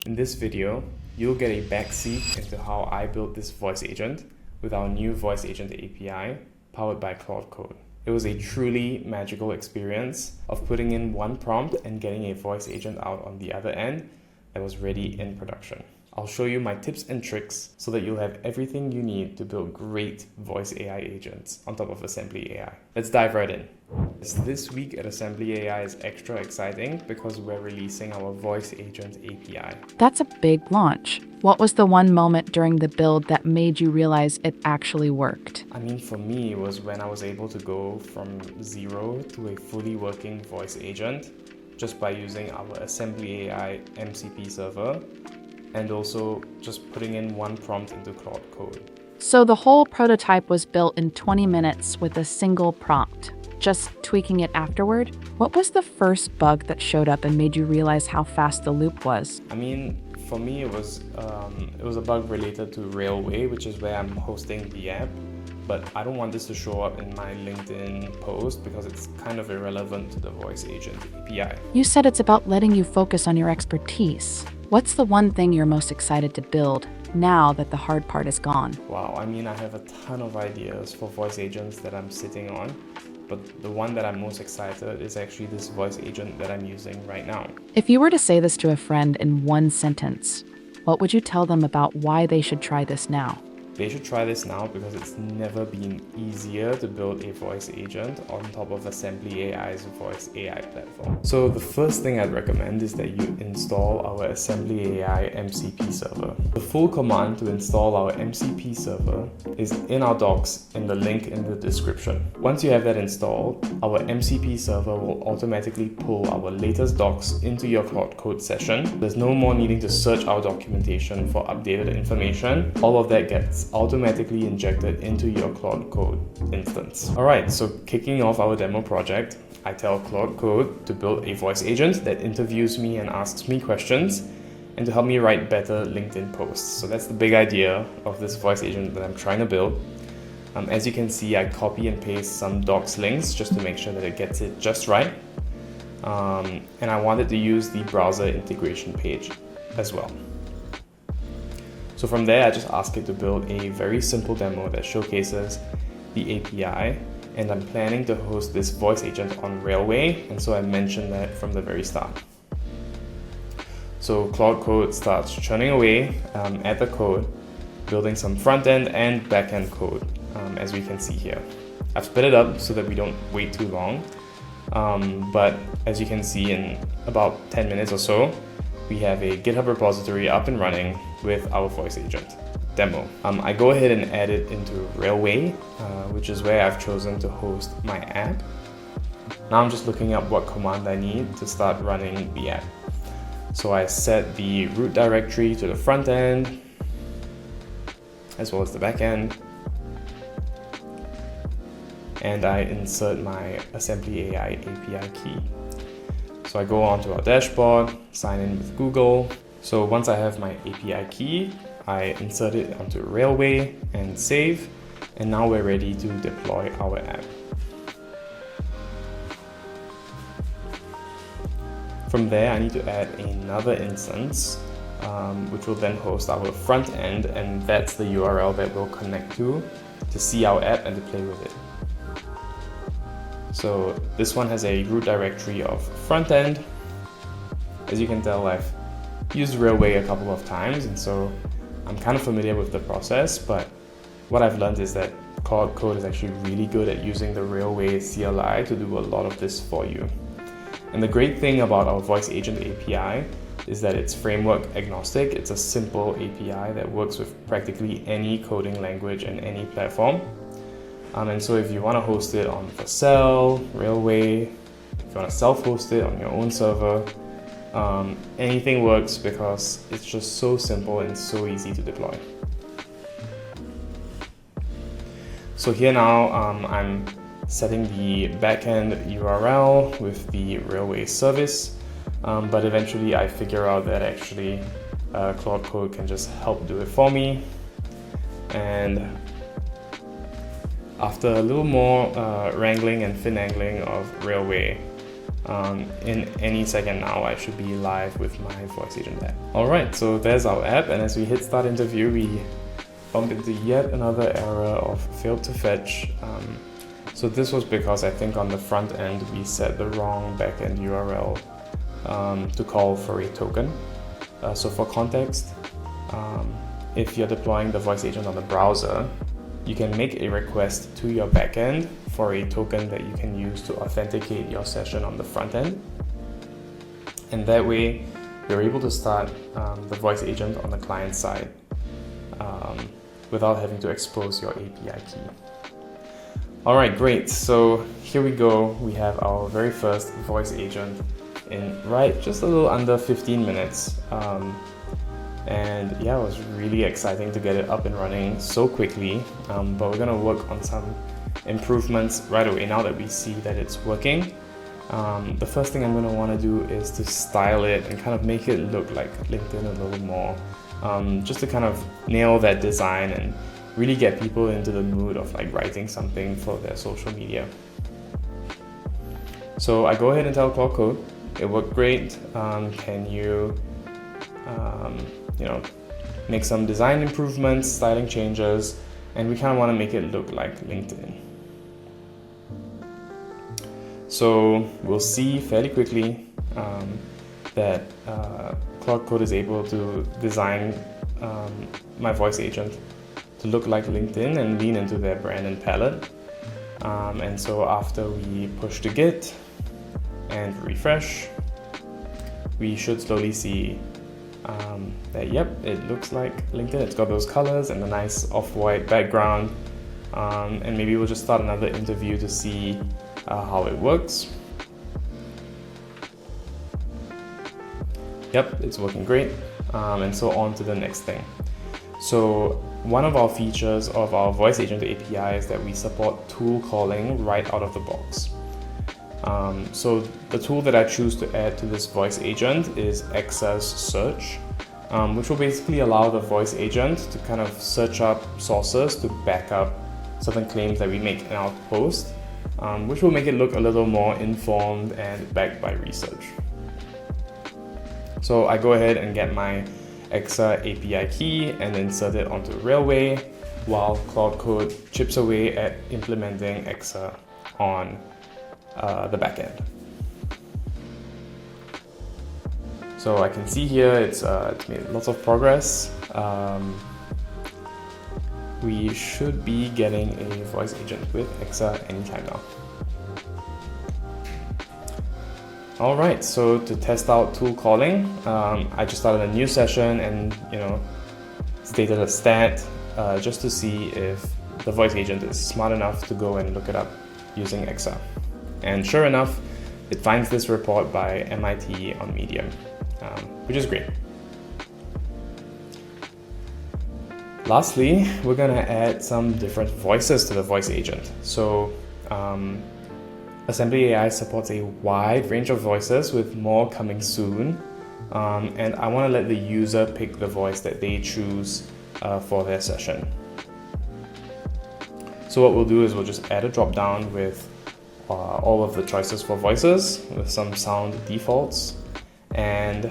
In this video, you'll get a backseat into how I built this voice agent with our new voice agent API powered by Claude Code. It was a truly magical experience of putting in one prompt and getting a voice agent out on the other end that was ready in production. I'll show you my tips and tricks so that you'll have everything you need to build great voice AI agents on top of AssemblyAI. Let's dive right in. This week at AssemblyAI is extra exciting because we're releasing our voice agent API. That's a big launch. What was the one moment during the build that made you realize it actually worked? For me, it was when I was able to go from zero to a fully working voice agent just by using our AssemblyAI MCP server and also just putting in one prompt into Claude Code. So the whole prototype was built in 20 minutes with a single prompt, just tweaking it afterward? What was the first bug that showed up and made you realize how fast the loop was? For me, it was a bug related to Railway, which is where I'm hosting the app. But I don't want this to show up in my LinkedIn post because it's kind of irrelevant to the voice agent API. You said it's about letting you focus on your expertise. What's the one thing you're most excited to build now that the hard part is gone? Wow, I have a ton of ideas for voice agents that I'm sitting on, but the one that I'm most excited is actually this voice agent that I'm using right now. If you were to say this to a friend in one sentence, what would you tell them about why they should try this now? They should try this now because it's never been easier to build a voice agent on top of AssemblyAI's voice AI platform. So the first thing I'd recommend is that you install our AssemblyAI MCP server. The full command to install our MCP server is in our docs in the link in the description. Once you have that installed, our MCP server will automatically pull our latest docs into your Claude Code session. There's no more needing to search our documentation for updated information. All of that gets automatically injected into your Claude Code instance. Alright, so kicking off our demo project, I tell Claude Code to build a voice agent that interviews me and asks me questions and to help me write better LinkedIn posts. So that's the big idea of this voice agent that I'm trying to build. As you can see, I copy and paste some docs links just to make sure that it gets it just right. And I wanted to use the browser integration page as well. So from there, I just ask it to build a very simple demo that showcases the API, and I'm planning to host this voice agent on Railway, and so I mentioned that from the very start. So Claude Code starts churning away at the code, building some front-end and back-end code, as we can see here. I've sped it up so that we don't wait too long, but as you can see, in about 10 minutes or so, we have a GitHub repository up and running with our voice agent demo. I go ahead and add it into Railway, which is where I've chosen to host my app. Now I'm just looking up what command I need to start running the app. So I set the root directory to the front end, as well as the back end. And I insert my AssemblyAI API key. So I go onto our dashboard, sign in with Google. So once I have my API key, I insert it onto Railway and save. And now we're ready to deploy our app. From there, I need to add another instance, which will then host our front end, and that's the URL that we'll connect to see our app and to play with it. So this one has a root directory of front end. As you can tell, I've used Railway a couple of times, and so I'm kind of familiar with the process, but what I've learned is that Claude Code is actually really good at using the Railway CLI to do a lot of this for you. And the great thing about our voice agent API is that it's framework agnostic. It's a simple API that works with practically any coding language and any platform. And so if you want to host it on Vercel, Railway, if you want to self-host it on your own server, anything works because it's just so simple and so easy to deploy. So here now, I'm setting the backend URL with the Railway service, but eventually I figure out that actually Claude Code can just help do it for me. And after a little more wrangling and finagling of Railway, In any second now, I should be live with my voice agent app. Alright, so there's our app, and as we hit start interview, we bump into yet another error of failed to fetch. So this was because I think on the front end we set the wrong backend URL to call for a token. So for context, if you're deploying the voice agent on the browser, you can make a request to your backend for a token that you can use to authenticate your session on the front end. And that way, you're able to start the voice agent on the client side without having to expose your API key. Alright, great. So here we go. We have our very first voice agent in just a little under 15 minutes. And yeah, it was really exciting to get it up and running so quickly. But we're gonna work on some improvements right away now that we see that it's working. The first thing I'm gonna wanna do is to style it and kind of make it look like LinkedIn a little more. Just to kind of nail that design and really get people into the mood of like writing something for their social media. So I go ahead and tell Claude Code, it worked great. Can you, make some design improvements, styling changes, and we kind of want to make it look like LinkedIn. So we'll see fairly quickly that Claude Code is able to design my voice agent to look like LinkedIn and lean into their brand and palette. And so after we push to Git and refresh, we should slowly see that, yep, it looks like LinkedIn. It's got those colors and the nice off-white background. And maybe we'll just start another interview to see how it works. Yep, it's working great. And so on to the next thing. So one of our features of our voice agent API is that we support tool calling right out of the box. So the tool that I choose to add to this voice agent is X's search, which will basically allow the voice agent to kind of search up sources to back up certain claims that we make in our post, which will make it look a little more informed and backed by research. So I go ahead and get my Exa API key and insert it onto Railway, while Claude Code chips away at implementing Exa on the backend. So I can see here it's made lots of progress. We should be getting a voice agent with Exa anytime now. Alright, so to test out tool calling, I just started a new session and stated a stat just to see if the voice agent is smart enough to go and look it up using Exa. And sure enough, it finds this report by MIT on Medium, which is great. Lastly, we're gonna add some different voices to the voice agent. So AssemblyAI supports a wide range of voices with more coming soon. And I wanna let the user pick the voice that they choose for their session. So what we'll do is we'll just add a drop down with all of the choices for voices with some sound defaults, and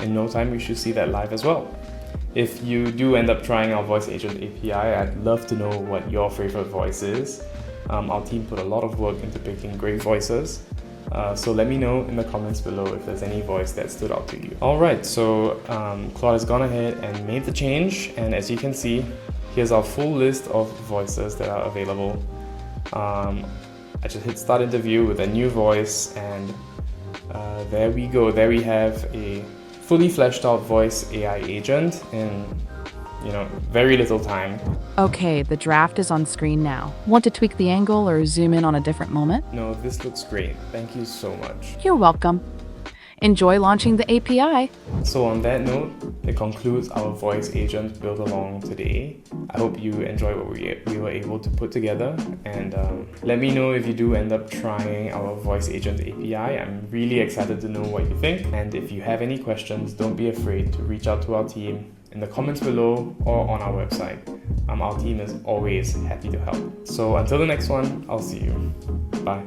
in no time we should see that live as well. If you do end up trying our voice agent API, I'd love to know what your favorite voice is. Our team put a lot of work into picking great voices, so let me know in the comments below if there's any voice that stood out to you. Alright, so Claude has gone ahead and made the change, and as you can see, here's our full list of voices that are available. I just hit start interview with a new voice, and there we go. There we have a fully fleshed out voice AI agent in very little time. Okay, the draft is on screen now. Want to tweak the angle or zoom in on a different moment? No, this looks great. Thank you so much. You're welcome. Enjoy launching the API. So on that note, it concludes our voice agent build along today. I hope you enjoyed what we were able to put together, and let me know if you do end up trying our voice agent API. I'm really excited to know what you think, and if you have any questions, don't be afraid to reach out to our team in the comments below or on our website. Our team is always happy to help. So until the next one, I'll see you. Bye.